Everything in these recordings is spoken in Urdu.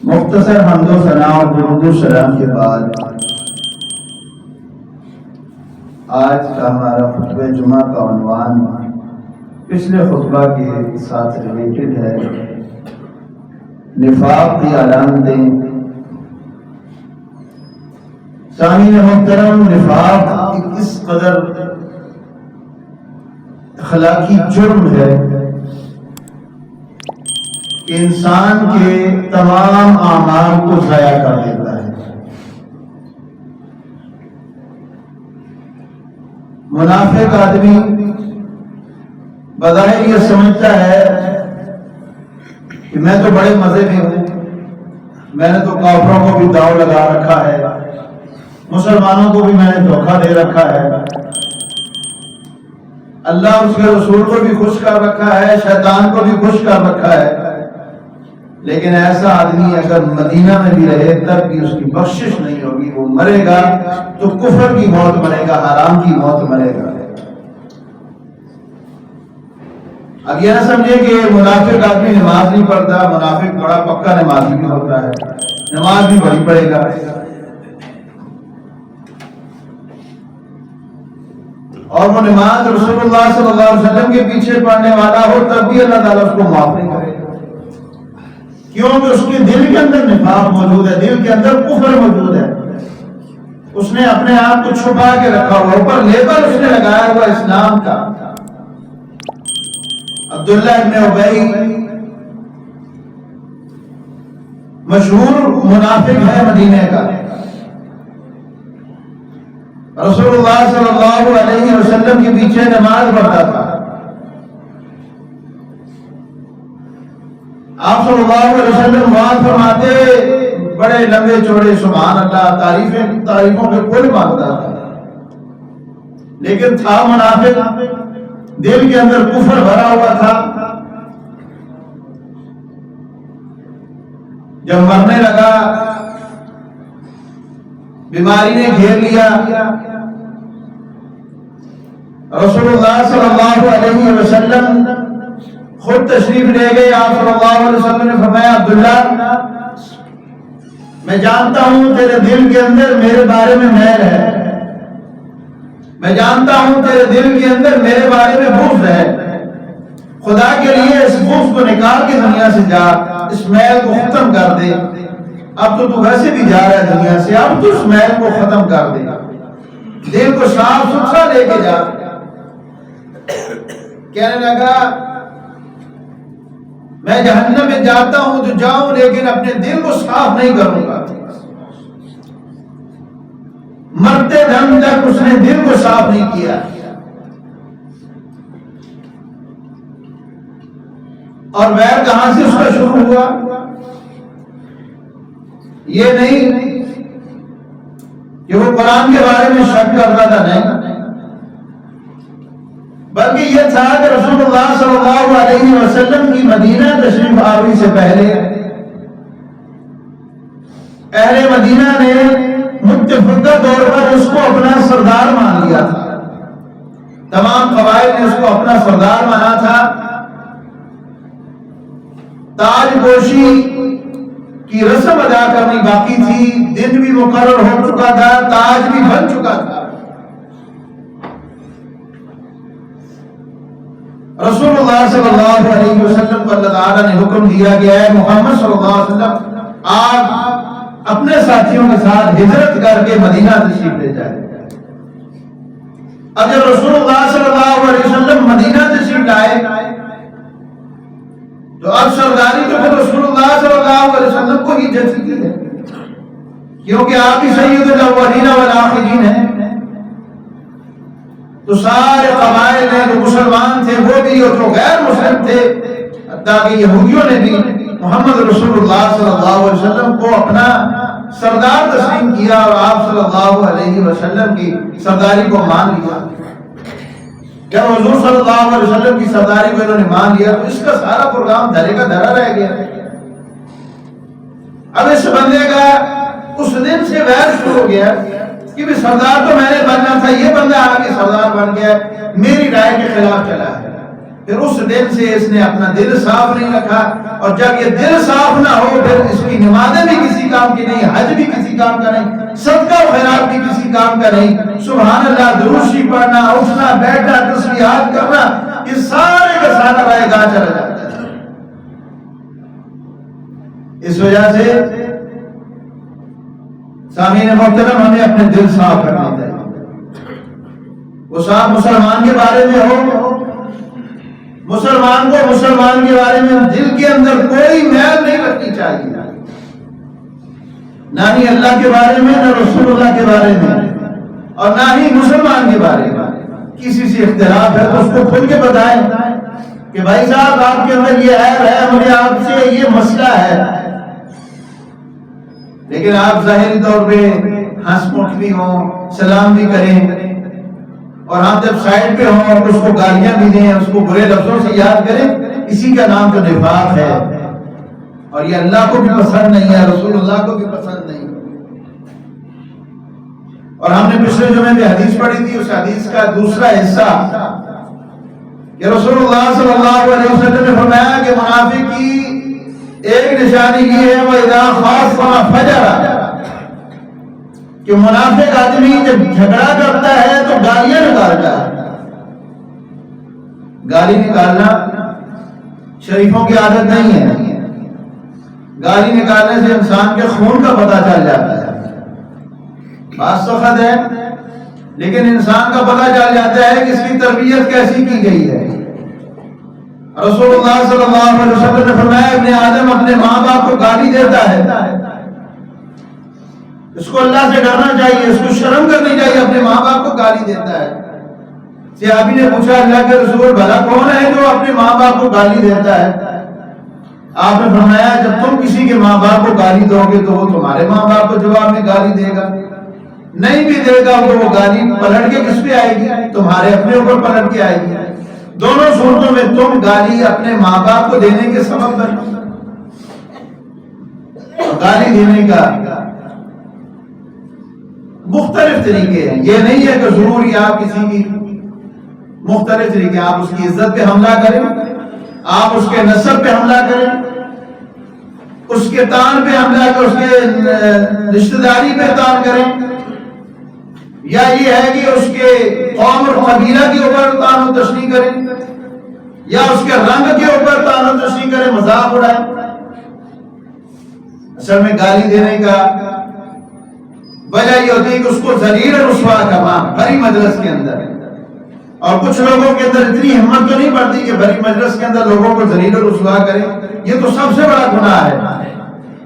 مختصر حمد و ثنا اور درود و سلام کے بعد آج کا ہمارا خطبہ جمعہ کا عنوان پچھلے خطبہ کے ساتھ ریلیٹڈ ہے، نفاق کی علامتیں۔ سامعین محترم، نفاق اس قدر اخلاقی جرم ہے کہ انسان کے تمام اعمال کو ضائع کر دیتا ہے۔ منافق آدمی بظاہر یہ سمجھتا ہے کہ میں تو بڑے مزے میں ہوں، میں نے تو کافروں کو بھی داؤ لگا رکھا ہے، مسلمانوں کو بھی میں نے دھوکہ دے رکھا ہے، اللہ اس کے رسول کو بھی خوش کر رکھا ہے، شیطان کو بھی خوش کر رکھا ہے۔ لیکن ایسا آدمی اگر مدینہ میں بھی رہے تب بھی اس کی بخشش نہیں ہوگی، وہ مرے گا تو کفر کی موت مرے گا، حرام کی موت مرے گا۔ اب یہ نہ سمجھے کہ منافق آدمی نماز نہیں پڑھتا، منافق بڑا پکا نمازی بھی ہوتا ہے، نماز بھی بڑی پڑھے گا، اور وہ نماز رسول اللہ صلی اللہ علیہ وسلم کے پیچھے پڑھنے والا ہو تب بھی اللہ تعالیٰ اس کو معاف نہیں کرے گا، کیونکہ اس کے دل کے اندر نفاق موجود ہے، دل کے اندر کفر موجود ہے، اس نے اپنے آپ کو چھپا کے رکھا ہوا، اوپر لیبل اس نے لگایا ہوا اسلام کا۔ عبداللہ ابن ابی مشہور منافق ہے مدینے کا، رسول اللہ صلی اللہ علیہ وسلم کے پیچھے نماز پڑھتا تھا۔ آپ صلی اللہ علیہ وسلم وعظ فرماتے، بڑے لمبے چوڑے سبحان اللہ تعریفوں کے کل مانگتا تھا، لیکن تھا منافق، دل کے اندر کفر بھرا ہوا تھا۔ جب مرنے لگا، بیماری نے گھیر لیا، رسول اللہ صلی اللہ علیہ وسلم خود تشریف لے گئے۔ آپ صلی اللہ علیہ وسلم نے فرمایا، عبداللہ میں جانتا ہوں تیرے دل کے اندر میرے بارے میں میل ہے، میں جانتا ہوں تیرے دل کے اندر میرے بارے میں بغض ہے، خدا کے لیے اس بغض کو نکال کے دنیا سے جا، اس میل کو ختم کر دے، اب تو ویسے بھی جا رہا ہے دنیا سے، اب تو اس میل کو ختم کر دے، دل کو صاف ستھرا لے کے جا۔ کہنے لگا، میں جہنم میں جاتا ہوں تو جاؤں، لیکن اپنے دل کو صاف نہیں کروں گا۔ مرتے دم تک اس نے دل کو صاف نہیں کیا، اور ویر کہاں سے اس کا شروع ہوا؟ یہ نہیں کہ وہ قرآن کے بارے میں شک کرتا تھا، نہیں، بلکہ یہ تھا کہ رسول اللہ صلی اللہ علیہ وسلم کی مدینہ تشریف آوری سے پہلے اہل مدینہ نے متفقہ طور پر اس کو اپنا سردار مان لیا تھا، تمام قبائل نے اس کو اپنا سردار مانا تھا۔ تاج پوشی کی رسم ادا کرنی باقی تھی، دن بھی مقرر ہو چکا تھا، تاج بھی بن چکا تھا۔ رسول اللہ صلی اللہ علیہ وسلم کو اللہ تعالیٰ نے حکم دیا کہ اے محمد صلی اللہ علیہ وسلم، آپ اپنے ساتھیوں کے ساتھ ہجرت کر کے مدینہ تشریف لے جائیں۔ اب جب رسول اللہ صلی اللہ علیہ وسلم مدینہ تشریف لائے تو اب سرداری تو خود رسول اللہ صلی اللہ علیہ وسلم کو ہی جچتی ہے، کیونکہ آپ ہی سید الاولین والآخرین ہیں۔ تو سارے قبائل نے جو مسلمان تھے وہ بھی اور جو غیر مسلم تھے، حتیٰ کہ یہودیوں نے بھی محمد رسول اللہ صلی اللہ علیہ وسلم کو اپنا سردار تسلیم کیا، اور آپ صلی اللہ علیہ وسلم کی سرداری کو مان لیا۔ جب حضور صلی اللہ علیہ وسلم کی سرداری کو انہوں نے مان لیا تو اس کا سارا پروگرام دھرے کا دھرا رہ گیا۔ اب اس بندے کا اس دن سے ویر شروع ہو گیا کہ بھی سردار تو میں نے بننا تھا، یہ بندہ آگے سردار بن گیا، میری رائے کے خلاف چلا ہے، پھر اس دن سے اس نے اپنا دل صاف نہیں رکھا، اور جب یہ دل صاف نہ ہو پھر اس کی نمازیں بھی کسی کام کی نہیں، حج بھی کسی کام کا نہیں، صدقہ و خیرات بھی کسی کام کا نہیں، سبحان اللہ درود شریف پڑھنا، اٹھنا بیٹھنا تسبیحات کرنا، یہ سارے کا سارا رائے گاہ چلا جاتا ہے۔ اس وجہ سے سامعین محترم ہمیں اپنے دل صاف کرنا چاہیے۔ وہ صاف مسلمان کے بارے میں ہو، مسلمان کو مسلمان کے بارے میں دل کے اندر کوئی میل نہیں رکھنی چاہیے، نہ ہی اللہ کے بارے میں، نہ رسول اللہ کے بارے میں، اور نہ ہی مسلمان کے بارے میں۔ کسی سے اختلاف ہے تو اس کو کھل کے بتائیں کہ بھائی صاحب آپ کے اندر یہ عیب ہے، مجھے آپ سے یہ مسئلہ ہے، لیکن آپ ظاہری طور پہ ہنس مٹ بھی ہوں، سلام بھی کریں، اور آپ جب سائڈ پہ ہوں اور اس کو گالیاں بھی دیں، اس کو برے لفظوں سے یاد کریں، اسی کا نام تو نفاق ہے، اور یہ اللہ کو بھی پسند نہیں ہے، رسول اللہ کو بھی پسند نہیں۔ اور ہم نے پچھلے جمعے میں حدیث پڑھی تھی، اس حدیث کا دوسرا حصہ کہ رسول اللہ صلی اللہ علیہ وسلم نے فرمایا کہ منافق کی ایک نشانی یہ ہے وَإِذَا خَاصَمَ فَجَرَ، کہ منافق آدمی جب جھگڑا کرتا ہے تو گالیاں نکالتا ہے۔ گالی نکالنا شریفوں کی عادت نہیں ہے، گالی نکالنے سے انسان کے خون کا پتہ چل جاتا ہے، بات سخت ہے لیکن انسان کا پتہ چل جاتا ہے کہ اس کی تربیت کیسی کی گئی ہے۔ رسول اللہ صلی اللہ علیہ وسلم نے فرمایا ابن آدم اپنے ماں باپ کو گالی دیتا ہے، اس کو اللہ سے ڈرنا چاہیے، اس کو شرم کرنی چاہیے، اپنے ماں باپ کو گالی دیتا ہے۔ صحابی نے پوچھا اللہ کے رسول بھلا کون ہے جو اپنے ماں باپ کو گالی دیتا ہے؟ آپ نے فرمایا جب تم کسی کے ماں باپ کو گالی دو گے تو وہ تمہارے ماں باپ کو جواب میں گالی دے گا، نہیں بھی دے گا تو وہ گالی پلٹ کے کس پہ آئے گی؟ تمہارے اپنے اوپر پلٹ کے آئے گی۔ دونوں صورتوں میں تم گالی اپنے ماں باپ کو دینے کے سبب بنو۔ گالی دینے کا مختلف طریقے ہیں، یہ نہیں ہے کہ ضرور ہی آپ کسی کی مختلف طریقے، آپ اس کی عزت پہ حملہ کریں، آپ اس کے نسب پہ حملہ کریں، اس کے تان پہ حملہ کریں، اس کے رشتہ داری پہ تان کریں، یا یہ ہے کہ اس کے قوم اور قبیلہ کے اوپر تان و تشنیع کریں، یا اس کے رنگ کے اوپر تان و تشنیع کریں، مذاق اڑائیں۔ اصل میں گالی دینے کا وجہ یہ ہوتی ہے کہ اس کو ذلیل اور رسوا کرنا بھری مجلس کے اندر، اور کچھ لوگوں کے اندر اتنی ہمت تو نہیں پڑتی کہ بھری مجلس کے اندر لوگوں کو ذلیل اور رسوا کریں، یہ تو سب سے بڑا گناہ ہے۔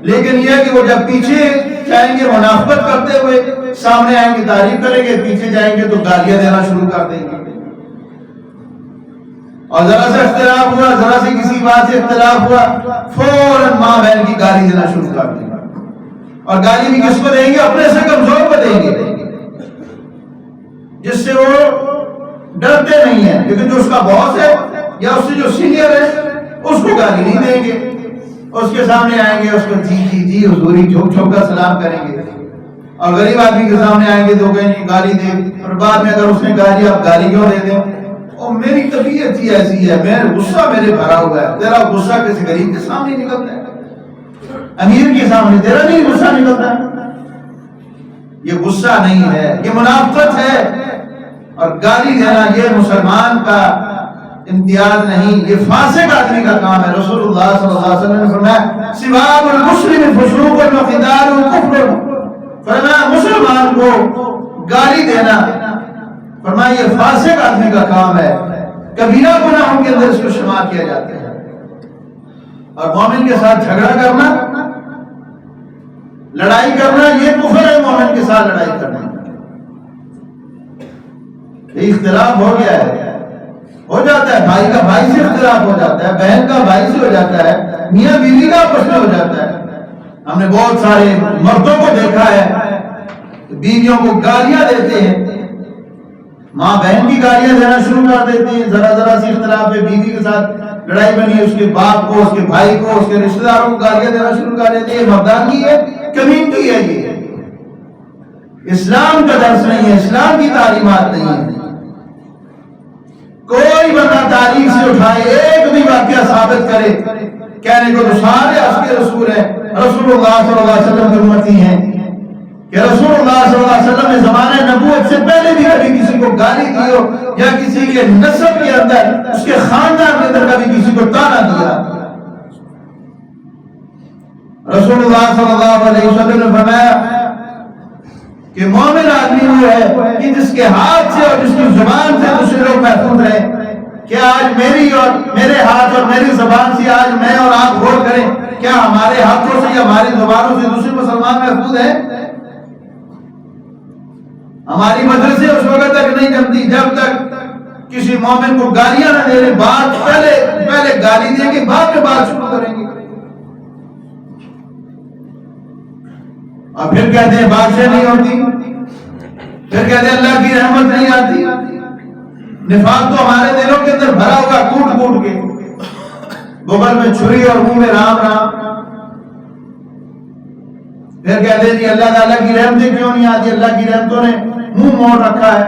لیکن یہ کہ وہ جب پیچھے جائیں گے منافقت کرتے ہوئے، سامنے آئیں گے تعریف کریں گے، پیچھے جائیں گے تو گالیاں دینا شروع کر دیں گے، اور ذرا سے اختلاف ہوا، ذرا سے کسی بات سے اختلاف ہوا، فوراً ماں بہن کی گالی دینا شروع کر دیں گے، اور گالی بھی کس کو دیں گے؟ اپنے سے کمزور کو دیں گے، جس سے وہ ڈرتے نہیں ہیں، لیکن جو اس کا باس ہے یا اس سے جو سینئر ہے اس کو گالی نہیں دیں گے، اس کے سامنے آئیں گے اس کو جی جی جی حضوری جھوک جھوک کر سلام کریں گے، اور غریب آدمی کے سامنے آئیں گے تو کہیں گے گالی دے، اور بعد میں اگر اس نے کہا جی آپ گالی کیوں دے دیں، اور میری طبیعت ہی ایسی ہے، میرا غصہ میرے بھرا ہوا ہے، تیرا غصہ کسی غریب کے سامنے نکلتا ہے، امیر کے سامنے تیرا نہیں غصہ نکلتا، یہ غصہ نہیں ہے، یہ منافقت ہے، اور گالی دینا یہ مسلمان کا امتیاز نہیں، یہ فاسق آدمی کا کام ہے۔ رسول اللہ صلی اللہ علیہ وسلم نے فرمایا سباب المسلم فسوق وقتال کفر، فرمایا مسلمان کو گالی دینا فرمایا یہ فاسق آدمی کا کام ہے، کبیرہ گناہوں کے اندر اس کو شمار کیا جاتا ہے۔ اور مومن کے ساتھ جھگڑا کرنا، لڑائی کرنا، یہ کفر ہے، مومن کے ساتھ لڑائی کرنا۔ یہ اختلاف ہو گیا ہے، ہو جاتا ہے، بھائی کا بھائی سے اختلاف ہو جاتا ہے، بہن کا بھائی سے ہو جاتا ہے، میاں بیوی کا آپس میں ہو جاتا ہے۔ ہم نے بہت سارے مردوں کو دیکھا ہے بیویوں کو گالیاں دیتے ہیں، ماں بہن کی گالیاں دینا شروع کر دیتے ہیں، ذرا ذرا سی اختلاف ہے، بیوی کے ساتھ لڑائی بنی ہے، اس کے باپ کو، اس کے بھائی کو، اس کے رشتہ داروں کو گالیاں دینا شروع کر دیتے ہیں۔ یہ مردانگی ہے، کمینگی ہے، یہ اسلام کا درس نہیں ہے، اسلام کی تعلیمات نہیں ہے۔ کوئی بندہ تاریخ سے اٹھائے ایک بھی واقعہ ثابت کرے کہنے کو تو سارے اس کے رسول ہیں، رسول اللہ صلی اللہ علیہ وسلم کی امتی ہیں، کہ رسول اللہ صلی اللہ علیہ وسلم نے زمانہ نبوت سے پہلے بھی کبھی کسی کو گالی دی ہو یا کسی کے نسب کے اندر اس کے خاندان کے اندر کبھی کسی کو تانا دیا۔ رسول اللہ صلی اللہ علیہ وسلم نے فرمایا کہ مومن آدمی وہ ہے کہ جس کے ہاتھ سے اور جس کی زبان سے دوسرے لوگ محفوظ رہیں۔ کیا آج میری اور میرے ہاتھ اور میری زبان سے آج میں اور آپ غور کریں، کیا ہمارے ہاتھوں سے یا ہماری زبانوں سے دوسرے مسلمان محفوظ ہیں؟ ہماری مدرسے اس وقت تک نہیں جمتی جب تک کسی مومن کو گالیاں نہ دے رہے، بات پہلے گالی دیں گے، بعد میں بات شروع کریں گے، اور پھر کہتے ہیں بادشاہ نہیں ہوتی، پھر کہتے ہیں اللہ کی رحمت نہیں آتی۔ نفاق تو ہمارے دلوں کے اندر بھرا ہوگا کوٹ کوٹ کے، بغل میں چھری اور منہ میں رام رام۔ پھر کہتے ہیں جی اللہ تعالیٰ کی رحمتیں کیوں نہیں آتی، اللہ کی رحمتوں نے منہ موڑ رکھا ہے۔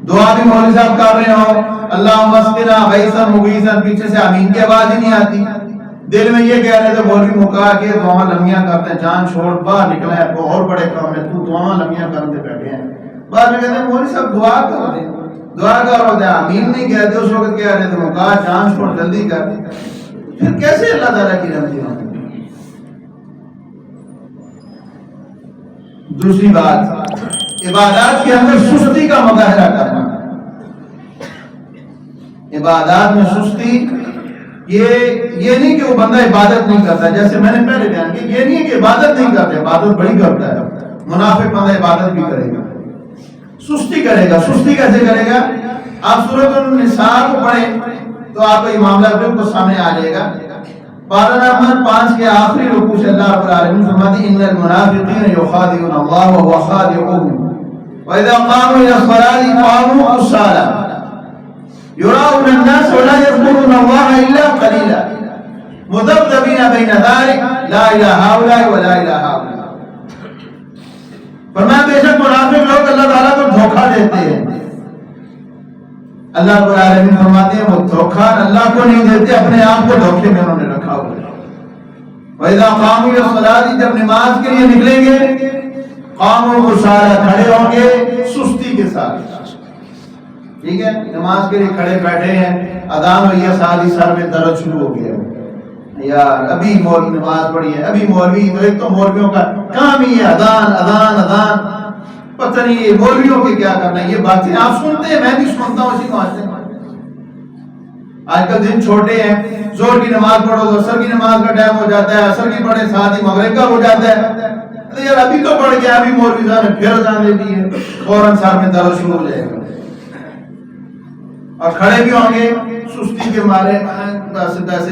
دعا بھی مولوی صاحب کر رہے ہوں اللہم اسقنا غیثا مغیثا، پیچھے سے آمین کی آواز ہی نہیں آتی، دل میں یہ کہہ رہے تھے مولوی مکا کے دعا لمحیاں کرتے ہیں، جان چھوڑ باہر نکلے ہیں اور بڑے کام میں تو دعا لمحیاں کرتے بیٹھے ہیں۔ بعد میں کہتے ہیں مولوی صاحب دعا کر دیں، دعا کرو دیں، آمین نہیں کہتے، اس وقت کہہ رہے تھے مکا جان چھوڑ جلدی کر، پھر کیسے اللہ تعالیٰ کی رحمت ہوگی؟ دوسری بات، عبادات کے اندر سستی کا مظاہرہ کرنا۔ عبادات میں سستی یہ نہیں کہ وہ بندہ عبادت نہیں کرتا، جیسے میں نے پہلے بیان کیا، یہ نہیں ہے کہ عبادت نہیں کرتا، عبادت بڑی کرتا ہے، منافق بندہ عبادت بھی کرے گا، سستی کرے گا۔ سستی کیسے کرے گا؟ آپ سورۃ النساء کو پڑھیں تو آپ کو یہ معاملہ بالکل سامنے آ جائے گا۔ پارہ نمبر 5 کے آخری رکوع سے اللہ رب العالمین فرماتے ہیں ان المنافقین یخادعون اللہ وهو خادعهم واذا قاموا الى الصلاة قاموا كسالى يراؤون الناس ولا يذكرون الله الا قليلا مذبذبين بين ذلك لا الى هؤلاء ولا الى هؤلاء۔ فرمایا بے شک منافق لوگ اللہ تعالیٰ کو دھوکہ دیتے ہیں۔ اللہ رب العالمین فرماتے ہیں وہ دھوکہ اللہ کو نہیں دیتے، اپنے آپ کو دھوکے میں انہوں نے رکھا ہوا ہے۔ وَإِذَا قَامُوا إِلَى الصَّلَاةِ، جب نماز کے لیے نکلیں گے، قاموا كُسالى، کھڑے ہوں گے سستی کے ساتھ۔ ٹھیک ہے، نماز کے لیے کھڑے بیٹھے ہیں، اذان ہوئی ہے، ساری سر میں درد شروع ہو گیا یار، ابھی مولوی نماز پڑھی ہے، ابھی مولوی، تو ایک تو مولویوں کا کام ہی ہے اذان اذان اذان، پتہ نہیں یہ مولویوں کے کیا کرنا ہے۔ یہ باتیں آپ سنتے ہیں، میں بھی سنتا ہوں اسی معاشرے میں۔ آج کل دن چھوٹے ہیں، زور کی نماز پڑھو تو عصر کی نماز کا ٹائم ہو جاتا ہے، عصر کی پڑھے ساتھ ہی مغرب کا ہو جاتا ہے۔ یار ابھی تو پڑھ گیا، ابھی مولوی صاحب نے پھر اذان دے دی ہے، فوراً سر میں درد شروع ہو جائے گا، اور کھڑے بھی ہوں گے سستی کے مارے،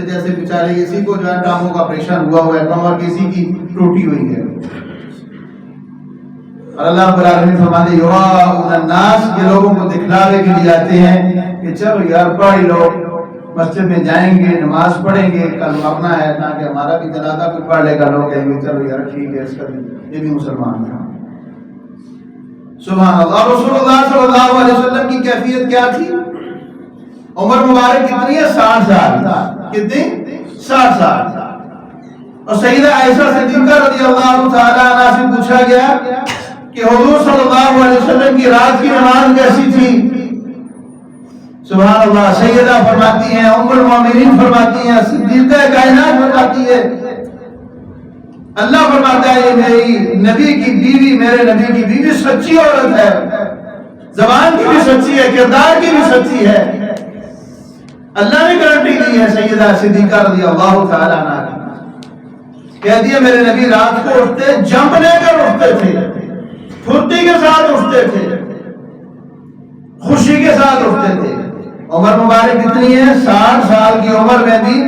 جیسے بیچارے کسی کو جو ہے ٹانگوں کا آپریشن ہوا ہوا ہے، کمر کسی کی ٹوٹی ہوئی ہے۔ اور اللہ رب العالمین فرماتے ہیں یراؤون الناس، یہ لوگوں کو دکھلاوے کے لیے آتے ہیں کہ چلو یار پڑھ لو، مسجد میں جائیں گے، نماز پڑھیں گے، کل مرنا ہے، تاکہ ہمارا بھی جنازہ کوئی پڑھ لے گا، لوگ کہیں گے چلو یار ٹھیک ہے، اس کا یہ بھی مسلمان تھا۔ سبحان اللہ۔ رسول اللہ صلی اللہ علیہ وسلم کی کیفیت کیا تھی؟ عمر مبارک کتنی ہے؟ 60 سال۔ کتنی؟ 60 سال۔ اور سیدہ عائشہ صدیقہ رضی اللہ تعالی عنہا سے پوچھا گیا کہ حضور صلی اللہ علیہ وسلم کی رات کی نماز کیسی تھی؟ سبحان اللہ، سیدہ فرماتی ہیں، ام المومنین فرماتی ہیں، صدیقہ کائنات فرماتی ہے، اللہ فرماتا ہے یہ میری نبی کی بیوی، میرے نبی کی بیوی سچی عورت ہے، زبان کی بھی سچی ہے، کردار کی بھی سچی ہے، اللہ نے گارنٹی دی ہے سیدہ صدیقہ رضی اللہ تعالی عنہا کی۔ کہتی ہے میرے نبی رات کو اٹھتے جمپ لے کر اٹھتے تھے، پھرتی کے ساتھ اٹھتے تھے، خوشی کے ساتھ اٹھتے تھے۔ عمر مبارک کتنی ہے؟ 60 سال کی عمر میں بھی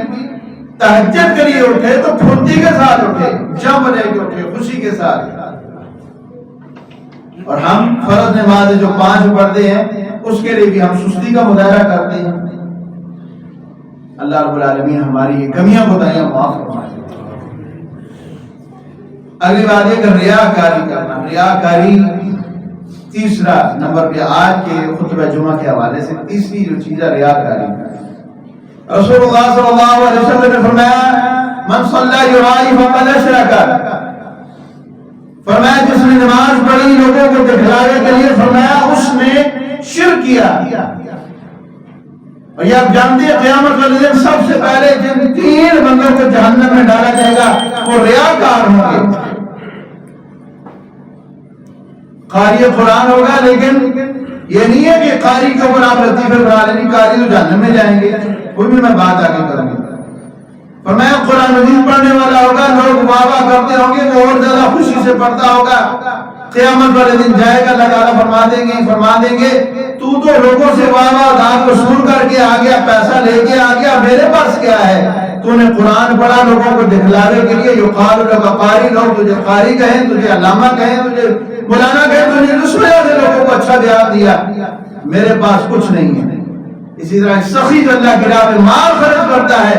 تہجد کے لیے اٹھے تو پھرتی کے ساتھ اٹھے، جمپ لے کے اٹھے، خوشی کے ساتھ۔ اور ہم فرض نماز جو 5 پڑھتے ہیں اس کے لیے بھی ہم سستی کا مظاہرہ کرتے ہیں۔ اللہ رب العالمین ہماری یہ کمیاں کوتاہیاں معاف فرمائے۔ اگلی بات یہ کہ ریاکاری کرنا۔ ریاکاری تیسرا نمبر پہ آج کے خطبہ جمعہ کے حوالے سے تیسری جو چیز ہے ریاکاری. رسول اللہ صلی اللہ علیہ وسلم نے فرمایا من صلی یرائی فقد اشرک، فرمایا جس نے نماز پڑھی لوگوں کو دکھلانے کے لیے، فرمایا اس نے شرک کیا. اور یہ آپ جانتے ہیں قیامت والے دن سب سے پہلے جن 3 بندوں کو جہنم میں ڈالا جائے گا وہ ریاکار ہوں گے. قاری قرآن ہوگا، لیکن یہ نہیں ہے کہ قاری کے اوپر آپ لطیفے بنا لیں، قاری تو جہنم میں جائیں گے. کوئی بھی میں بات آگے کروں گی. فرمایا قرآن مجید پڑھنے والا ہوگا، لوگ واہ واہ کرتے ہوں گے، وہ اور زیادہ خوشی سے پڑھتا ہوگا. قیامت والے دن جائے گا، اللہ تعالیٰ فرما دیں گے تو لوگوں سے واہ واہ داد وصول کر کے آ گیا، پیسہ لے کے آ گیا، میرے پاس کیا ہے؟ تو نے قرآن پڑھا لوگوں کو دکھلانے کے لیے. یقال لک قاری، لوگ تجھے قاری کہیں، تجھے علامہ کہیں، تجھے مولانا کہیں، تجھے اس وجہ سے لوگوں کو اچھا دیات دیا، میرے پاس کچھ نہیں ہے. اسی طرح سخی جو اللہ کی راہ میں مال خرچ کرتا ہے،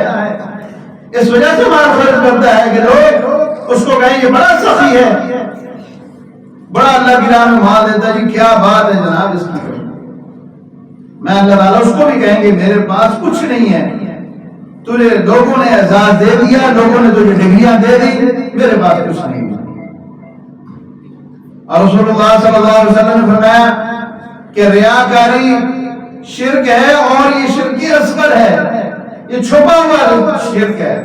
اس وجہ سے مال خرچ کرتا ہے کہ لوگ اس کو کہیں یہ بڑا سخی ہے، بڑا اللہ کی راہ میں مال دیتا ہے. جی کیا بات ہے جناب اس کی. میں اللہ تعالیٰ اس کو بھی کہیں گے میرے پاس کچھ نہیں ہے، تجھے لوگوں نے اعزاز دے دیا، لوگوں نے تجھے ڈگریاں دے دی، میرے پاس کچھ نہیں ہے. اور رسول اللہ صلی اللہ علیہ وسلم نے فرمایا کہ ریاکاری شرک ہے، اور یہ شرک اصغر ہے، یہ چھپا ہوا شرک ہے.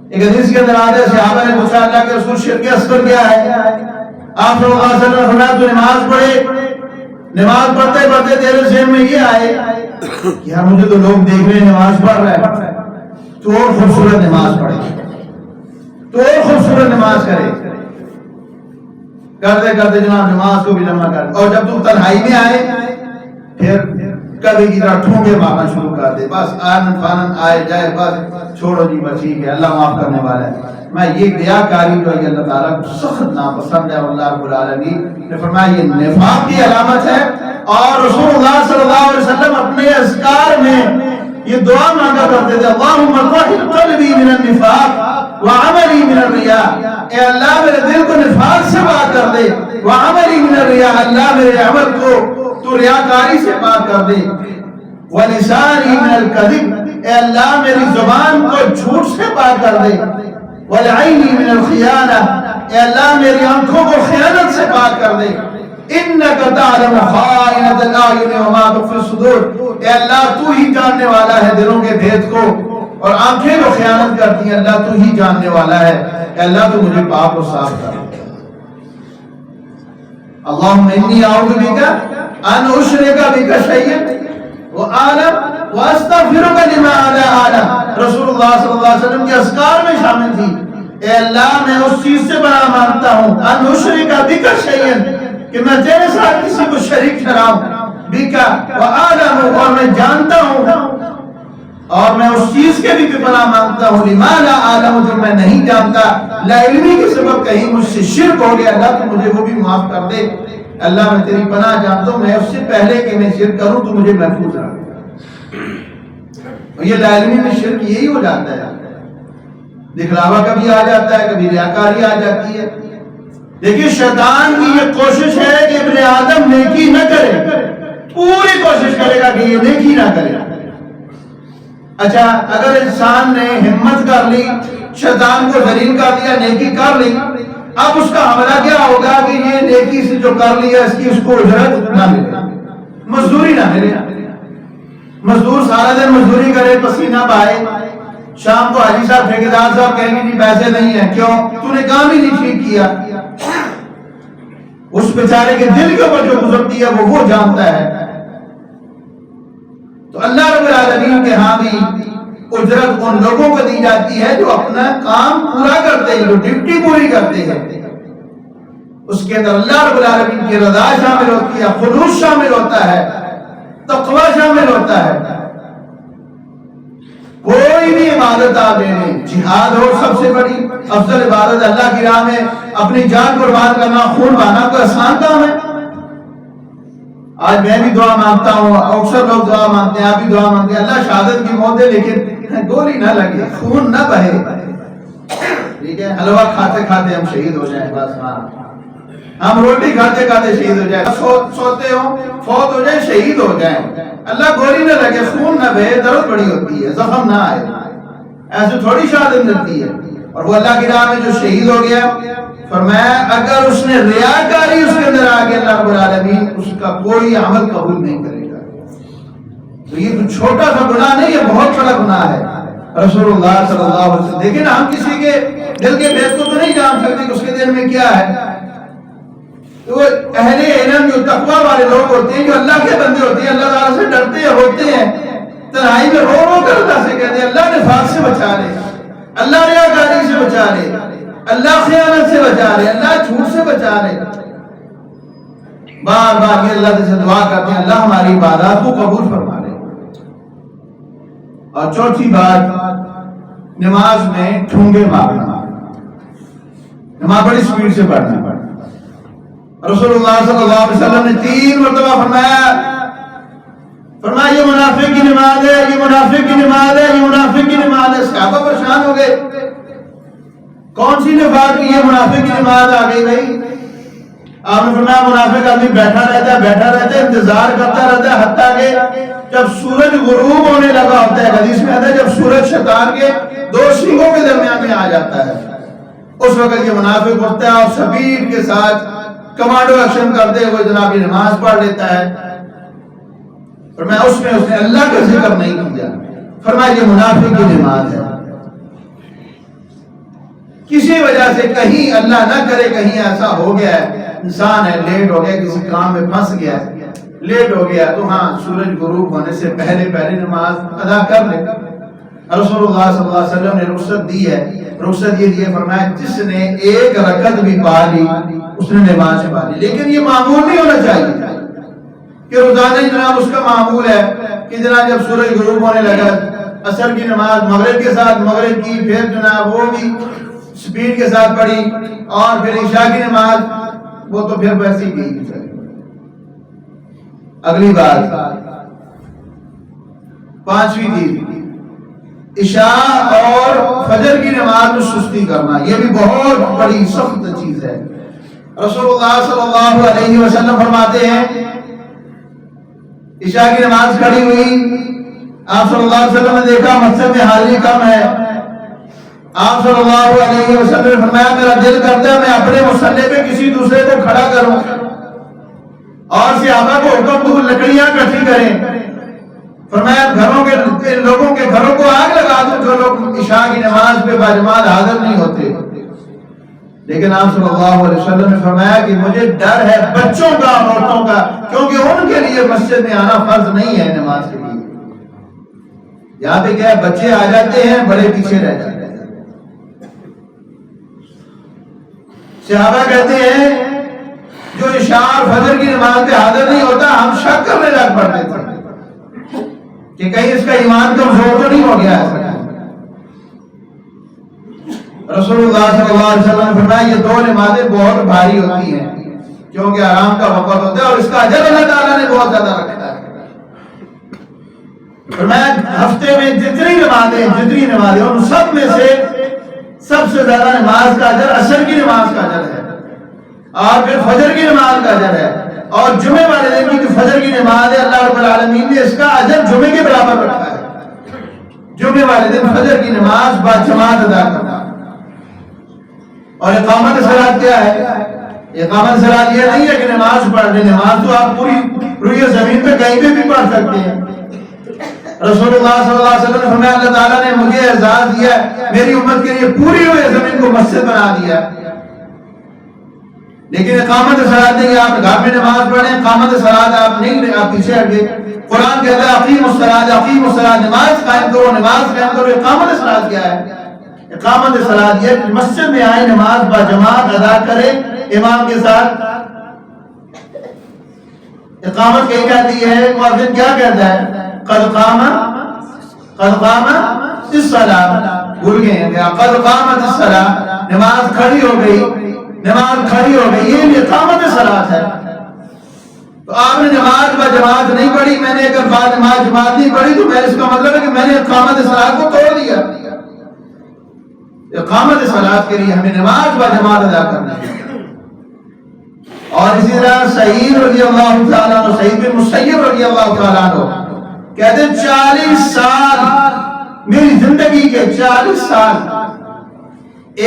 ایک حدیث کے اندر آتا ہے صحابہ نے پوچھا اللہ کے رسول شرک اصغر کیا ہے؟ آپ صلی اللہ علیہ وسلم نے فرمایا تو نماز پڑھے، نماز پڑھتے پڑھتے تیرے ذہن میں یہ آئے یار مجھے تو لوگ دیکھ رہے ہیں نماز پڑھ رہا ہے، تو اور خوبصورت نماز پڑھے، تو اور خوبصورت نماز کرے. کرتے کرتے جناب نماز کو بھی جمع کر، اور جب تو تنہائی میں آئے پھر کبھی کی طرح ٹھونگے مارنا شروع کر دے، بس آنن فانن آئے جائے، بس چھوڑو جی بس ٹھیک ہے اللہ معاف کرنے والا ہے. میں یہ ریاکاری جو ہے اللہ تعالیٰ کو سخت ناپسند ہے. اللہ رب العالمین نے فرمایا یہ نفاق کی علامت ہے. اور رسول اللہ صلی اللہ علیہ وسلم اپنے اذکار میں یہ دعا مانگا کرتے تھے اللہم طہر قلبی من النفاق وعملی من الریا، اے اللہ میرے دل کو نفاق سے پاک کر دے، وعملی من الریا، اللہ میرے عمل کو تو ریاکاری سے پاک کر دے، ولسانی من الکذب، اے اللہ میری زبان کو جھوٹ سے پاک کر دے، والعینی من الخیانہ، اے اللہ میری آنکھوں کو خیانت سے پاک کر دے، انک تعلم خائنۃ الاعین وما تخفی الصدور، اے اللہ تو ہی جاننے والا ہے دلوں کے بھید کو، اور آنکھیں جو خیانت کرتی ہیں اللہ تو ہی جاننے والا ہے. اے اللہ تو مجھے پاک و صاف کر. اللہم انی اعوذ بک ان اشرک بک شیئا واعلم واستغفرک لما لا اعلم. رسول اللہ صلی اللہ علیہ وسلم کے اذکار میں شامل تھی اے اللہ میں اس چیز سے بڑا مانتا ہوں ان اشرک بک شیئا کہ میں تیرے ساتھ کسی کو شریک ٹھہراؤں، بکا وعالم اور میں جانتا ہوں، اور میں اس چیز کے بھی پناہ مانگتا ہوں لما لا اعلم جو میں نہیں جانتا. لا علمی کے سبب کہیں مجھ سے شرک ہو گیا اللہ تو مجھے وہ بھی معاف کر دے. اللہ میں تیری پناہ جانتا ہوں میں اس سے پہلے کہ میں شرک کروں تو مجھے محفوظ رکھ. اور یہ لا علمی میں شرک یہی ہو جاتا ہے، دکھلاوا کبھی آ جاتا ہے، کبھی ریاکاری آ جاتی ہے. دیکھیے شیطان کی یہ کوشش ہے کہ ابن آدم نیکی نہ کرے، پوری کوشش کرے گا کہ یہ نیکی نہ کرے. اچھا اگر انسان نے ہمت کر لی، شیطان کو ذلیل کر دیا، نیکی کر لی، اب اس کا حملہ کیا ہوگا کہ یہ نیکی سے جو کر لیا اس کی اس کو اجرت نہ ملے، مزدوری نہ ملے. مزدور سارا دن مزدوری کرے، پسینہ بہائے، شام کو حاجی صاحب ٹھیکیدار صاحب کہیں گے جی پیسے نہیں ہیں. کیوں؟ تو نے کام ہی نہیں ٹھیک کیا. اس بیچارے کے دل کے اوپر جو گزرتی ہے وہ جانتا ہے. تو اللہ رب العالمین کے ہاں بھی اجرت ان لوگوں کو دی جاتی ہے جو اپنا کام پورا کرتے ہیں، جو ڈیوٹی پوری کرتے ہیں. اس کے اندر اللہ رب العالمین کی رضا شامل ہوتی ہے، خلوص شامل ہوتا ہے، تقوی شامل ہوتا ہے. کوئی بھی عبادت آپ لے لیں، جہاد ہو سب سے بڑی افضل عبادت اللہ کی راہ میں اپنی جان قربان کرنا، خون بہانا کوئی آسان کام ہے. آج میں بھی دعا مانگتا ہوں، اکثر لوگ دعا مانگتے ہیں، آپ بھی دعا مانگتے ہیں اللہ شہادت کی موت دے لیکن گولی نہ لگے، خون نہ بہے. ٹھیک ہے حلوہ کھاتے کھاتے ہم شہید ہو جائیں بس. ہاں ہم روٹی کھاتے کھاتے شہید ہو جائیں، سوتے ہوں فوت ہو جائیں، شہید ہو جائیں، اللہ گولی نہ لگے، خون نہ بہے، درد بڑی ہوتی ہے، زخم نہ آئے، ایسے تھوڑی شہادت ملتی ہے۔ اور وہ اللہ کی راہ میں جو شہید ہو گیا، فرمایا اگر اس نے ریاکاری اس کے اندر آ گیا، اللہ رب العالمین اس کا کوئی عمل قبول نہیں کرے گا۔ تو یہ تو چھوٹا سا گناہ نہیں، یہ بہت بڑا گناہ ہے۔ رسول اللہ صلی اللہ علیہ وسلم، دیکھیں نا، ہم کسی کے دل کے بھید کو تو نہیں جان سکتے کہ اس کے دل میں کیا ہے۔ تو اہل علم جو تقویٰ والے لوگ ہوتے ہیں، جو اللہ کے بندے ہوتے ہیں، اللہ تعالیٰ سے ڈرتے ہوتے ہیں، تنہائی میں رو رو کر اللہ سے کہتے ہیں اللہ نفاق سے بچا لے، اللہ ریاکاری سے بچا لے، اللہ خیانت سے بچا لے، اللہ جھوٹ سے بچا لے۔ بار بار یہ اللہ سے دعا کرتے ہیں اللہ ہماری عبادات کو قبول فرما لے۔ اور چوتھی بات، نماز میں ٹھونگے مارنا، نماز بڑی سپیڈ سے پڑھنا۔ رسول اللہ صلی اللہ علیہ وسلم نے 3 مرتبہ فرمایا یہ منافق کی نماز ہے، یہ منافق کی نماز ہے، یہ منافق کی نماز ہے۔ صحابہ پریشان ہو گئے، کون سی نفاق کی یہ منافق کی نماز آ گئی بھائی؟ آپ نے فرمایا منافق آدمی بیٹھا رہتا ہے، انتظار کرتا رہتا ہے، حتیٰ کہ جب سورج غروب ہونے لگا ہوتا ہے، حدیث میں آتا ہے جب سورج شیطان کے 2 سینگوں کے درمیان میں آ جاتا ہے، اس وقت یہ منافق اٹھتا ہے اور سپیڈ کے ساتھ کمانڈو ایکشن کرتے ہوئے جناب یہ نماز پڑھ لیتا ہے۔ فرمایا اس نے اللہ کا ذکر نہیں کیا، فرمایا یہ منافق کی نماز ہے۔ کسی وجہ سے کہیں اللہ نہ کرے کہیں ایسا ہو گیا ہے، انسان ہے لیٹ ہو گیا، کسی کام میں پھنس گیا، لیٹ ہو گیا، تو ہاں سورج غروب ہونے سے پہلے نماز ادا کر لے۔ رسول اللہ صلی اللہ علیہ وسلم نے رخصت دی ہے، رخصت یہ دی ہے، فرمایا جس نے 1 رکعت بھی پا لی اس نے نماز پا لی۔ لیکن یہ معمول نہیں ہونا چاہیے کہ روزانہ جناب اس کا معمول ہے کہ جناب جب سورج غروب ہونے لگا عصر کی نماز مغرب کے ساتھ مغرب کی، پھر جناب وہ بھی سپیڈ کے ساتھ پڑھی، اور پھر عشاء کی نماز وہ تو پھر ویسی کی۔ اگلی بات، 5ویں چیز، عشاء اور فجر کی نماز میں سستی کرنا، یہ بھی بہت بڑی سخت چیز ہے۔ رسول اللہ صلی اللہ علیہ وسلم فرماتے ہیں عشاء کی نماز کھڑی ہوئی، آپ صلی اللہ علیہ وسلم نے دیکھا مسجد میں حاضری کم ہے، آپ صلی اللہ علیہ وسلم نے فرمایا میرا دل کرتا ہے میں اپنے مصلی پہ کسی دوسرے کو کھڑا کروں، اور صحابہ کو حکم دوں لکڑیاں اکٹھی کریں، فرمایا گھروں کے لوگوں کے گھروں کو آگ لگا دوں جو لوگ عشاء کی نماز پہ باجماعت حاضر نہیں ہوتے۔ لیکن آپ صلی اللہ علیہ وسلم نے فرمایا کہ مجھے ڈر ہے بچوں کا، عورتوں کا، کیونکہ ان کے لیے مسجد میں آنا فرض نہیں ہے نماز کے لیے۔ یہاں پہ کیا ہے، بچے آ جاتے ہیں، بڑے پیچھے رہ جاتے ہیں۔ صحابہ کہتے ہیں جو عشاء اور فجر کی نماز پہ حاضر نہیں ہوتا ہم شک کرنے لگ پڑتے تھے کہ کہیں اس کا ایمان کمزور تو نہیں ہو گیا ہے۔ رسول اللہ صلی اللہ علیہ وسلم نے فرمایا یہ 2 نمازیں بہت بھاری ہوتی ہیں کیونکہ آرام کا وقت ہوتا ہے اور اس کا اجر اللہ تعالیٰ نے بہت زیادہ رکھا ہے۔ فرمایا ہفتے میں جتنی نمازیں ان سب میں سے سب سے زیادہ نماز کا اجر عصر کی نماز کا اجر ہے، اور پھر فجر کی نماز کا اجر ہے، اور جمعے والے دن کی جو فجر کی نماز ہے اللہ رب العالمین نے اس کا اجر جمعے کے برابر رکھا ہے۔ جمعے والے دن فجر کی نماز با جماعت ادا کرنا۔ اور اقامت صلاۃ کیا ہے؟ اقامت صلاۃ یہ نہیں ہے کہ نماز پڑھ لیں، نماز تو آپ پوری روئے زمین پہ کہیں پہ بھی پڑھ سکتے ہیں۔ رسول اللہ صلی اللہ علیہ وسلم نے فرمایا اللہ تعالیٰ نے مجھے اعزاز دیا ہے، میری امت کے لیے پوری روئے زمین کو مسجد بنا دیا، لیکن اقامت صلاۃ نہیں، آپ گھر میں نماز پڑھیں، اقامت صلاۃ آپ نہیں، آپ پیچھے ہٹ گئے۔ قرآن کہتا ہے اقیموا الصلاۃ، نماز قائم کرو، نماز قائم کرو۔ اقامت صلاۃ کیا ہے؟ اقامت صلاۃ یہ مسجد میں آئے، نماز با جماعت ادا کرے امام کے ساتھ۔ اقامت کہیں کہتی ہے، مؤذن کیا کہتا ہے؟ قد قامت الصلاۃ، بھول گئے ہیں کیا؟ قد قامت الصلاۃ، نماز کھڑی ہو گئی، نماز کھڑی ہو گئی، یہ اقامت صلاۃ ہے۔ تو آپ نے نماز با جماعت نہیں پڑھی، میں نے اگر بعد نماز جماعت نہیں پڑھی تو میں اس کا مطلب ہے کہ میں نے اقامت صلاۃ کو توڑ دیا۔ اقامت صلاۃ کے لیے ہمیں نماز با جماعت ادا کرنا ہے۔ اور اسی طرح سعید رضی اللہ تعالیٰ عنہ، سعید بن مسیب رضی اللہ تعالیٰ عنہ کہتے 40 سال میری زندگی کے 40 سال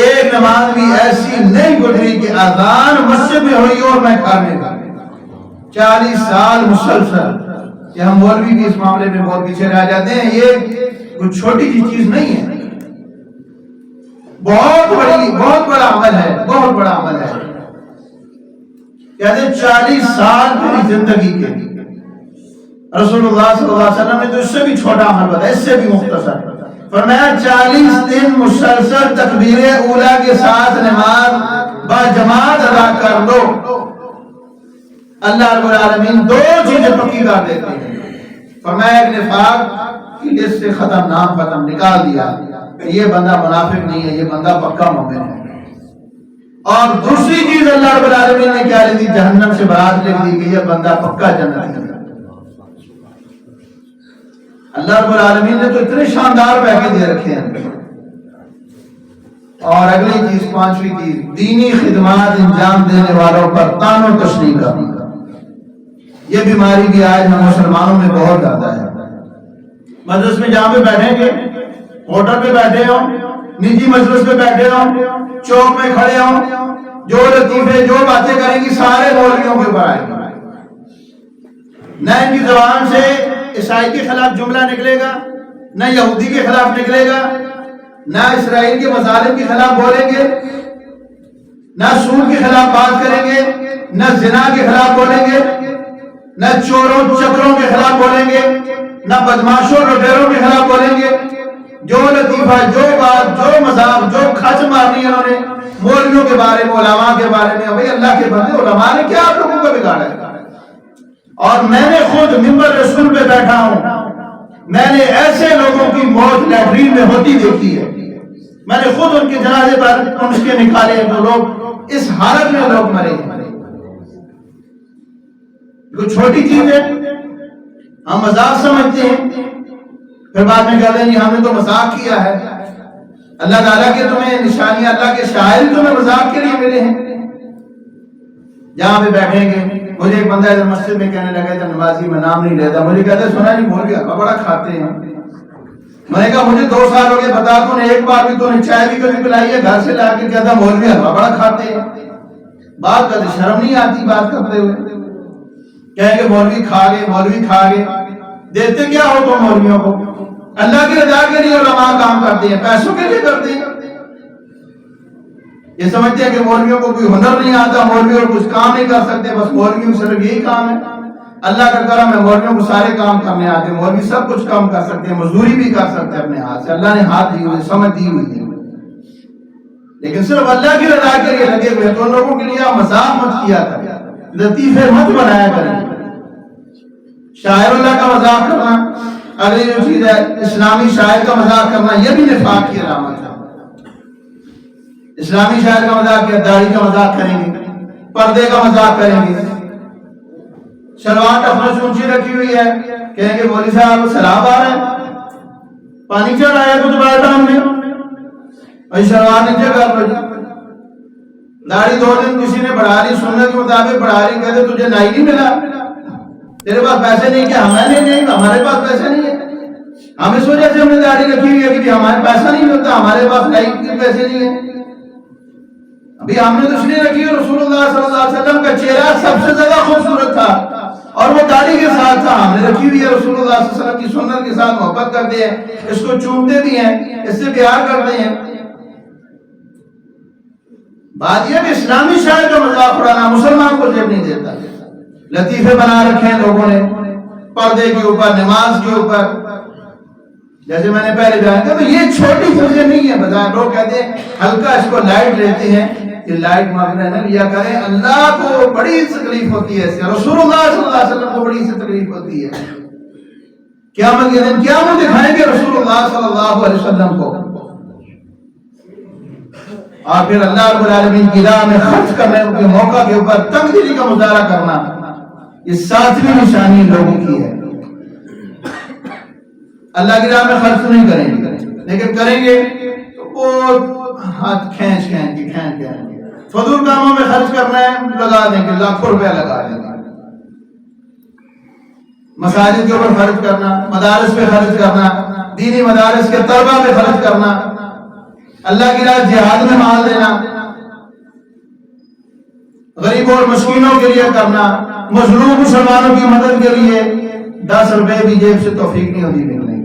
ایک نماز بھی ایسی نہیں گزری کہ اذان مسجد میں ہوئی اور میں کھانے کا 40 سال مسلسل. کہ ہم مولوی بھی اس معاملے میں بہت پیچھے رہ جاتے ہیں. یہ کوئی چھوٹی سی چیز نہیں ہے، بہت بڑا عمل ہے، بہت بڑا عمل ہے. کہتے ہیں 40 سال میری زندگی کے رسول اللہ صلی اللہ علیہ وسلم نے تو اس سے بھی چھوٹا عمل بتایا، اس سے بھی مختصر فرمایا 40 دن مسلسل تکبیر اولیٰ کے ساتھ نماز با جماعت ادا کر لو، اللہ رب العالمین 2 چیزیں پکی کر دیتے ہیں. فرمایا ایک نفاق کی لسٹ سے ختم نکال دیا، یہ بندہ منافق نہیں ہے، یہ بندہ پکا مومن ہے. اور دوسری چیز اللہ رب العالمین نے کیا لکھی؟ جہنم سے برات لکھ دی کہ یہ بندہ پکا جنتی ہے. اللہ رب العالمین نے تو اتنے شاندار پیکے دے رکھے ہیں. اور اگلی چیز 5ویں چیز، دینی خدمات انجام دینے والوں پر طعن و تشنیع کرنا. یہ بیماری بھی آج ہم مسلمانوں میں بہت زیادہ ہے. مجلس میں جہاں پہ بیٹھیں گے، ہوٹل پہ بیٹھے ہوں، نجی مجلس پہ بیٹھے ہوں، چوک میں کھڑے ہوں، جو لطیفے جو باتیں کریں گی سارے مولویوں کے اوپر آئیں گے. نہ ان کی زبان سے عیسائی کے خلاف جملہ نکلے گا، نہ یہودی کے خلاف نکلے گا، نہ اسرائیل کے مظالم کے خلاف بولیں گے، نہ سود کے خلاف بات کریں گے، نہ زنا کے خلاف بولیں گے، نہ چوروں چکروں کے خلاف بولیں گے، نہ بدماشوں لٹیروں کے خلاف بولیں گے. جو لطیفہ، جو بات، جو مذاق، جو کھچ مارنی ہے انہوں نے مولویوں کے بارے میں، علماء کے بارے میں. بھائی اللہ کے بندے، علماء نے کیا آپ لوگوں کو بگاڑا ہے؟ اور میں نے خود منبر رسول پہ بیٹھا ہوں، میں نے ایسے لوگوں کی موت لیٹرین میں ہوتی دیکھی ہے. میں نے خود ان کے جنازے پر مشکے نکالے، وہ لوگ اس حالت میں لوگ مرے ہیں. کوئی چھوٹی چیز ہے، ہم مذاق سمجھتے ہیں، پھر بعد میں کہتے ہیں ہم نے تو مذاق کیا ہے. اللہ تعالیٰ کے تمہیں نشانیاں، اللہ کے شاعر تمہیں مذاق کے لیے ملے ہیں. جہاں پہ بیٹھیں گے، مجھے ایک بندہ ادھر مسجد میں کہنے لگا تھا، نمازی میں نام نہیں لیتا، مجھے کہتے سنا نہیں بول گیا بڑا کھاتے ہیں. میں نے کہا مجھے 2 سال ہو گئے، بتا تو نے ایک بار بھی تو نے چائے بھی کبھی پلائی ہے گھر سے لا کے؟ کہتا مولوی حلوہ بڑا کھاتے ہیں. بات کرتے شرم نہیں آتی بات کرتے ہوئے؟ کہیں کہ مولوی کھا گئے، مولوی کھا گئے. دیتے کیا ہو تم مولویوں کو؟ اللہ کی رضا کے لیے علماء کام کرتے ہیں، پیسوں کے لیے کرتے ہیں. یہ سمجھتے ہیں کہ مولویوں کو کوئی ہنر نہیں آتا، مولوی اور کچھ کام نہیں کر سکتے، بس مولویوں کو صرف یہی کام ہے. اللہ کا کرم ہے، مولویوں کو سارے کام کرنے آتے ہیں. مولوی سب کچھ کام کر سکتے ہیں، مزدوری بھی کر سکتے ہیں اپنے ہاتھ سے. اللہ نے ہاتھ دی ہوئی، سمجھ دی ہوئی ہے، لیکن صرف اللہ کی رضا کے لیے لگے ہوئے. تو ان لوگوں کے لیے آپ مذاق مت کیا کریں، لطیفے مت بنایا کریں. شاعر اللہ کا مذاق کرنا، اگلی جو چیز ہے اسلامی شاعر کا مذاق کرنا، یہ بھی نفاق کی علامت ہے. اسلامی شاعر کا مذاق کیا؟ داڑھی کا مذاق کریں گے، پردے کا مذاق کریں گے، شلوار ٹفنس اونچی رکھی ہوئی ہے، کہیں گے مولوی صاحب سیلاب آ رہا ہے، پانی چڑھ آیا تو دوبارہ ٹائم میں اور شلوار نیچے کر لو. داڑھی 2 دن کسی نے بڑھا لی، سنت کے مطابق بڑھا لی، کہتے تجھے نائی نہیں ملا، تیرے پاس پیسے نہیں. کیا ہمیں نہیں؟ ہمارے پاس پیسے نہیں ہے. ہم اس وجہ سے ہم نے داڑھی رکھی ہوئی ہے کہ ہمارے پیسہ نہیں ملتا، ہمارے پاس نائی کے پیسے نہیں ہیں. ابھی ہم نے تو اس لیے رکھی ہے، رسول اللہ صلی اللہ علیہ وسلم کا چہرہ سب سے زیادہ خوبصورت تھا اور وہ داڑھی کے ساتھ تھا. ہم نے رکھی ہوئی ہے، رسول اللہ صلی اللہ علیہ وسلم کی سنت کے ساتھ محبت کرتے ہیں، اس کو چومتے بھی ہیں، اس سے پیار کرتے ہیں. بات یہ کہ اسلامی شاعر کا مذاق اڑانا مسلمان کو جیب نہیں دیتا. لطیفے بنا رکھے ہیں لوگوں نے پردے کے اوپر، نماز کے اوپر. جیسے میں نے پہلے بیان کیا، تو یہ چھوٹی چیزیں نہیں ہیں. بظاہر لوگ کہتے ہیں ہلکا اس کو لائٹ لیتے ہیں، کہ لائٹ مانگنا نہ لیا کریں. اللہ کو بڑی تکلیف ہوتی ہے اس سے، رسول اللہ صلی اللہ علیہ وسلم کو بڑی سی تکلیف ہوتی ہے. قیامت کے دن کیا منہ دکھائیں گے رسول اللہ صلی اللہ علیہ وسلم کو؟ اور پھر اللہ رب العالمین کی راہ میں خرچ کرنے کے موقع کے اوپر تنگ دلی کا مظاہرہ کرنا، یہ 7ویں نشانی لوگوں کی ہے. اللہ کی راہ میں خرچ نہیں کریں گے، لیکن کریں گے تو وہ ہاتھ کھینچ کے فضول کاموں میں خرچ کرنا ہے لگا دیں گے، لاکھوں روپے لگا دیں گے. مساجد کے اوپر خرچ کرنا، مدارس پہ خرچ کرنا، دینی مدارس کے طلبہ پہ خرچ کرنا، اللہ کی راہ جہاد میں مال دینا، غریبوں اور مسکینوں کے لیے کرنا، مظلوم مسلمانوں کی مدد کے لیے 10 روپے بھی جیب سے توفیق نہیں ہوتی دینے کی.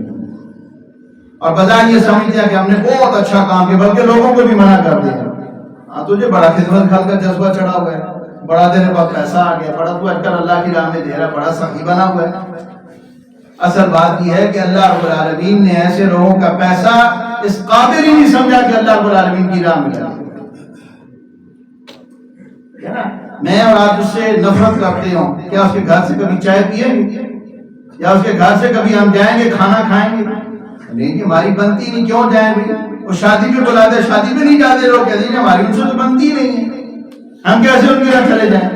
اور بظاہر یہ سمجھتے ہیں کہ ہم نے بہت اچھا کام کیا، بلکہ لوگوں کو بھی منع کر دیا. ہاں تجھے بڑا خدمت خلق کا جذبہ چڑھا ہوا ہے، بڑا تیرے پاس پیسہ آ گیا، بڑا تو اجر اللہ کی راہ میں دے رہا، بڑا سخی بنا ہوا ہے. اصل بات یہ ہے کہ اللہ رب العالمین نے ایسے لوگوں کا پیسہ اس قابل ہی نہیں سمجھا کہ اللہ رب العالمین کی راہ میں لگے. میں اور آپ اس سے نفرت کرتے ہوں، کیا اس کے گھر سے کبھی چائے پیئیں گے یا اس کے گھر سے کبھی ہم جائیں گے کھانا کھائیں گے؟ نہیں جی، ہماری بنتی نہیں، کیوں جائیں گے؟ وہ شادی پہ بلاتے ہیں، شادی پہ نہیں جاتے، لوگ کہتے ہیں ہماری ان سے تو بنتی نہیں ہے، ہم کیسے ان کے گھر چلے جائیں؟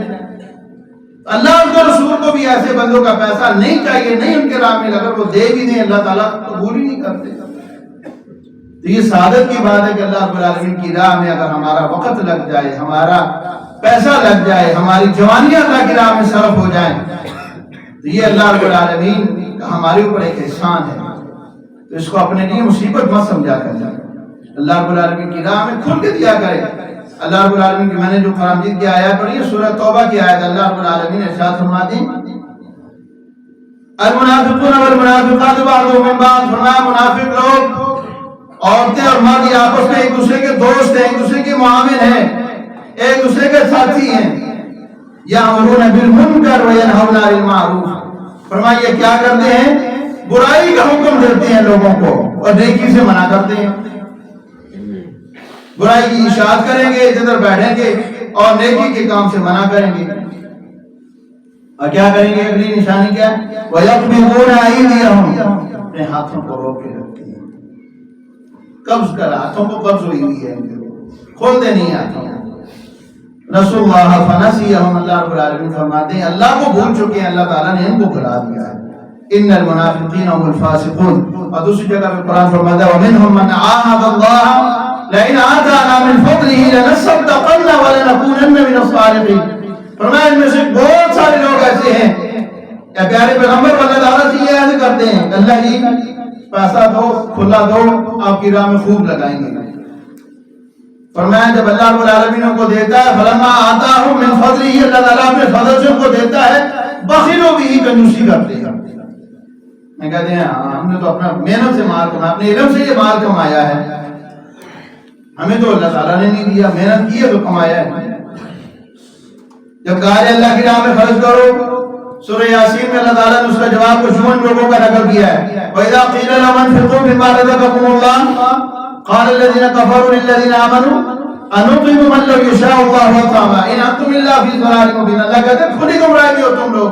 اللہ اور رسول کو بھی ایسے بندوں کا پیسہ نہیں چاہیے، نہیں ان کے راہ میں اگر وہ دے بھی دیں اللہ تعالیٰ قبول ہی نہیں کرتے. تو یہ سعادت کی بات ہے کہ اللہ رب العالمین کی راہ میں اگر ہمارا وقت لگ جائے، ہمارا پیسہ لگ جائے، ہماری جوانیاں اللہ کی راہ میں صرف ہو جائیں، تو یہ اللہ رب العالمین کا ہمارے اوپر ایک احسان ہے. تو اس کو اپنے لیے مصیبت مت سمجھا کر جائے، اللہ رب العالمین کی راہ میں کھل کے دیا کرے. اللہ رب العالمین کی میں نے جو قرآن مجید کی آیات پڑھی ہے، سورہ توبہ کی آیت، اللہ رب العالمین ارشاد فرماتے ہیں المنافقون والمنافقات بعضهم من بعض، فرمایا منافق لوگ، عورتیں اور مرد آپس میں ایک دوسرے کے دوست ہیں، ایک دوسرے کے معاون ہیں، ایک دوسرے کے ساتھی ہیں. یأمرون بالمنکر وینہون عن المعروف، فرمایا یہ کیا کرتے ہیں؟ برائی کا حکم دیتے ہیں لوگوں کو اور نیکی سے منع کرتے ہیں. برائی کی اشاعت کریں گے، ادھر بیٹھیں گے، اور نیکی کے کام سے منع کریں گے. اور کیا کریں گے؟ اگلی نشانی کیا ہے؟ وَيَقْبِضُونَ أَيْدِيَهُمْ، اپنے ہاتھوں کو روک کے رکھتے ہیں. قبض کر، ہاتھوں کو قبض ہوئی ہوئی ہے، کھولتے نہیں ہاتھوں. رسول اللہ فنسیہم، اللہ رب العالمین فرماتے ہیں اللہ کو بھول چکے ہیں، اللہ تعالیٰ نے ان کو بھلا دیا ہے. ان المنافقین هم الفاسقون. اور دوسری جگہ پہ قرآن فرماتا ہے ومنهم من عاهد الله لئن آتانا من فضله لنصدقن ولنكونن من الصالحین. فرمایا ان میں سے بہت سارے لوگ ایسے ہیں، یا پیارے پیغمبر اللہ تعالیٰ سے یہ عہد کرتے ہیں اللہ جی پیسہ دو، کھلا دو، آپ کی راہ میں خوب لگائیں گے. فرمایا جب اللہ رب العالمین کو دیتا ہے فلما آتاہم من فضلہ، اللہ تعالیٰ اپنے فضل سے ان کو دیتا ہے، بخلوا بہ، کنجوسی کرتے ہیں. میں کہتے ہیں ہم نے تو اپنا محنت سے مال کمایا، اپنے علم سے یہ مال کمایا ہے، ہمیں تو اللہ تعالیٰ نے نہیں دیا، محنت کی ہے تو کمایا ہے. جب کہا ہے اللہ کی راہ میں خرچ کرو، سورہ یاسین میں اللہ تعالیٰ نے اس کا جواب کچھ لوگوں کا نقل کیا ہے. وَإِذَا قِيلَ لَهُمْ أَنفِقُوا مِمَّا رَزَقَكُمُ اللَّهُ قَالَ الَّذِينَ كَفَرُوا لِلَّذِينَ آمَنُوا أَنُطْعِمُ مَن لَّوْ يَشَاءُ اللَّهُ أَطْعَمَهُ إِنْ أَنتُمْ إِلَّا فِي ضَلَالٍ مُّبِينٍ. اللہ کہتے ہیں کھلی گمراہی میں ہو تم لوگ.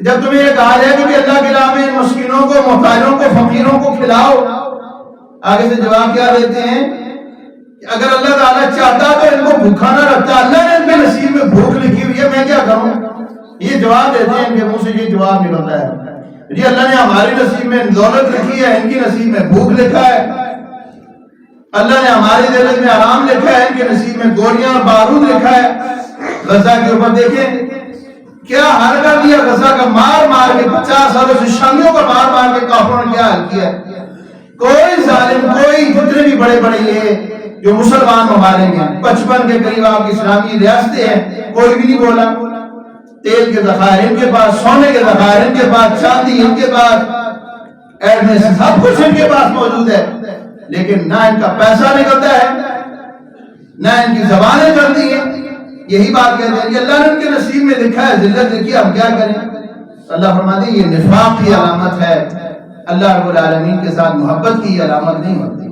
جب تمہیں یہ کہا جائے کہ اللہ کی راہ میں مسکینوں کو، محتاجوں کو، فقیروں کو کھلاؤ، آگے سے جواب کیا دیتے ہیں؟ اگر اللہ تعالیٰ چاہتا تو ان کو بھوکا نہ رکھتا، اللہ نے ان کے نصیب میں بھوک لکھی ہوئی ہے، میں کیا کروں؟ یہ جواب دیتے ہیں، ان کے منہ سے یہ جواب نکلتا ہے جی اللہ نے ہماری نصیب میں دولت لکھی ہے، ان کی نصیب میں بھوک لکھا ہے. اللہ نے ہماری دولت میں آرام لکھا ہے، ان کے نصیب میں گولیاں اور بارود لکھا ہے. غزہ کے اوپر دیکھیں کیا حال کر دیا، غزہ کا مار مار کے 50 سالوں سے شامیوں کا مار مار کے کافروں نے کیا حال کیا ہے. کوئی ظالم، کوئی جتنے بھی بڑے بڑے یہ جو مسلمان ممالک ہیں، 55 کے قریب آپ کی اسلامی ریاستیں ہیں، کوئی بھی نہیں بولا. تیل کے ذخائر ان کے پاس، سونے کے ذخائر ان کے پاس، چاندی ان کے پاس، ایڈمیس سب کچھ ان کے پاس موجود ہے، لیکن نہ ان کا پیسہ نکلتا ہے، نہ ان کی زبانیں چلتی ہیں. یہی بات کہتے ہیں کہ اللہ نے ان کے نصیب میں لکھا ہے، ذلت لکھی، ہم کیا کریں؟ اللہ فرماتے ہیں یہ نفاق کی علامت ہے، اللہ رب العالمین کے ساتھ محبت کی علامت نہیں ہوتی.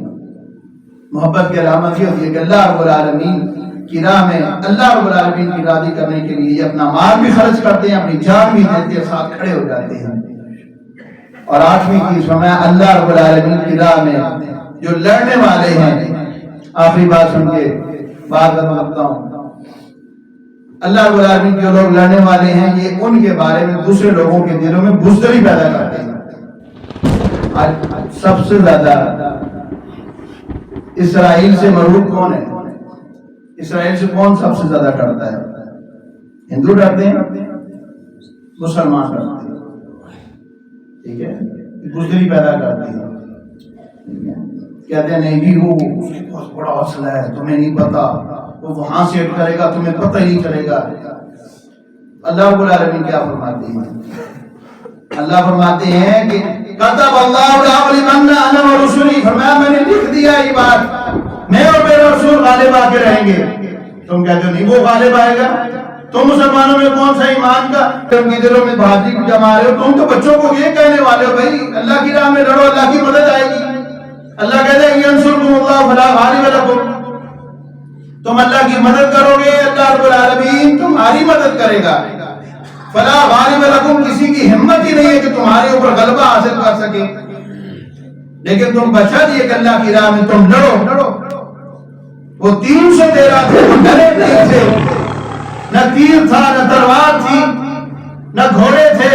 محبت کی علامت یہ ہوتی ہے کہ اللہ رب العالمین کی راہ میں، اللہ رب العالمین کی راضی کرنے کے لیے یہ اپنا مال بھی خرچ کرتے ہیں، اپنی جان بھی دیتے ہیں، ساتھ کھڑے ہو جاتے ہیں. اور 8ویں چیز فرمایا اللہ رب العالمین کی راہ میں جو لڑنے والے ہیں. آخری بات سن کے بات کرتا ہوں، اللہ رب العالمین کے لوگ لڑنے والے ہیں، یہ ان کے بارے میں دوسرے لوگوں کے دلوں میں بزدلی پیدا کرتے ہیں. آج سب سے زیادہ اسرائیل سے مرعوب کون ہے؟ اسرائیل سے کون سب سے زیادہ ڈرتا ہے؟ ہندو ڈرتے ہیں، مسلمان ڈرتے ہیں، ٹھیک ہے، بزدلی پیدا کرتی ہے، کہتے ہیں نہیں جی وہ اس کے بہت بڑا حوصلہ ہے، تمہیں نہیں پتا، وہ وہاں سے ہٹ کرے گا تمہیں پتہ ہی نہیں چلے گا۔ اللہ رب العالمین کیا فرماتے ہیں؟ اللہ فرماتے ہیں کہ کتب اللہ لأغلبن انا ورسلی، فرمایا میں نے لکھ دیا یہ بات، میں اور میرے رسول غالب آ کے رہیں گے۔ تم کہتے ہو نہیں وہ غالب آئے گا، تم مسلمانوں میں کون سا ایمان کا تم کی دلوں میں بھاجی کو جما رہے ہو، تم تو بچوں کو یہ کہنے والے ہو بھائی اللہ کی راہ میں لڑو اللہ کی مدد آئے گی۔ اللہ کہتے ہیں ینصرکم اللہ فلا غالب لکم، تم اللہ کی مدد کرو گے اللہ رب العالمین تمہاری مدد کرے گا۔ فلا غالب لکم، کسی کی ہمت ہی نہیں ہے کہ تمہارے اوپر غلبہ حاصل کر سکے، لیکن تم بچا دیے کہ اللہ کی راہ میں تم لڑو۔ وہ 313 تھے، وہ ڈرے نہیں تھے، نہ تیر تھا نہ تلوار تھی نہ گھوڑے تھے،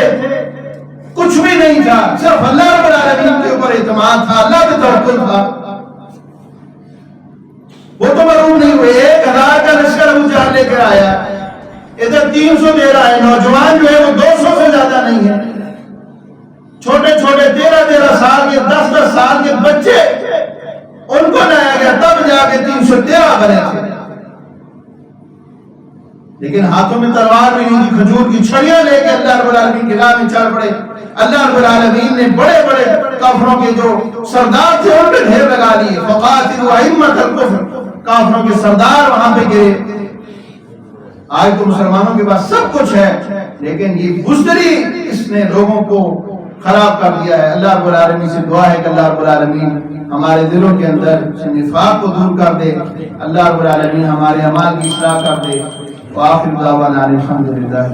کچھ بھی نہیں تھا، صرف اللہ رب العالمین کے اوپر اعتماد تھا، اللہ پہ توکل تھا۔ وہ تو معلوم نہیں ہوئے، 1000 کا لشکر ابو جہل لے کر آیا، ادھر 313 ہے، نوجوان جو ہے وہ 200 سے زیادہ نہیں ہے، چھوٹے چھوٹے 13 سال کے 10 سال کے بچے ان کو لایا گیا، تب جا کے 313 بنے تھے، لیکن ہاتھوں میں تلوار بھی نہیں تھی، کھجور کی چھڑیاں لے کے اللہ رب العالمین کی راہ میں چل پڑے۔ اللہ رب العالمین نے بڑے بڑے کافروں کے جو سردار تھے ان پہ ڈھیر لگا لیے، فقاتلوا ائمۃ الکفر، کافروں کے سردار وہاں پہ گرے۔ آج تو مسلمانوں کے پاس سب کچھ ہے، لیکن یہ بزدلی اس نے لوگوں کو خراب کر دیا ہے۔ اللہ رب العالمین سے دعا ہے کہ اللہ رب العالمین ہمارے دلوں کے اندر سے نفاق کو دور کر دے، اللہ رب العالمین ہمارے اعمال کی اصلاح کر دے۔ وآخر دعوانا الحمدللہ۔